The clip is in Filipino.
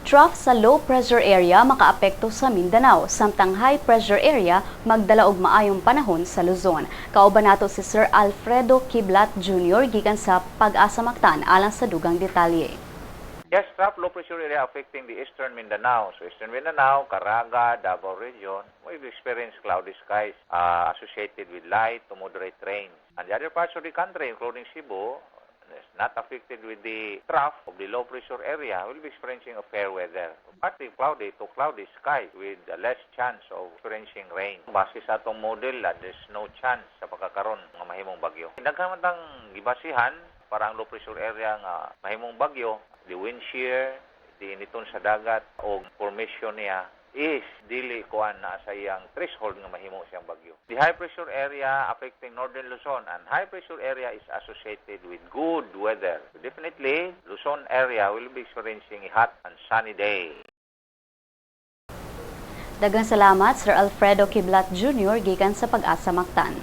Trough sa low pressure area makaapekto sa Mindanao, samtang high pressure area magdala og maayong panahon sa Luzon. Kauban nato si Sir Alfredo Kiblat Jr. gikan sa Pag-asa Mactan alang sa dugang detalye. Yes, trough low pressure area affecting the eastern Mindanao. So eastern Mindanao, Caraga, Davao region, we've experienced cloudy skies associated with light to moderate rain. And the other parts of the country, including Cebu, is not affected with the trough of the low pressure area, will be experiencing a fair weather. Partly cloudy to cloudy skies with less chance of experiencing rain. Base sa atong model, there's no chance sa pagkakaroon ng mahimong bagyo. Nagkamantang gibasihan para ang low pressure area nga mahimong bagyo, the wind shear, the initon sa dagat o formation niya is dili kuan na sa iyang threshold nga mahimo siyang bagyo. The high pressure area affecting northern Luzon, and high pressure area is associated with good weather. So definitely, Luzon area will be experiencing a hot and sunny day. Daghang salamat Sir Alfredo Kiblat Jr. gikan sa Pag-asa Mactan.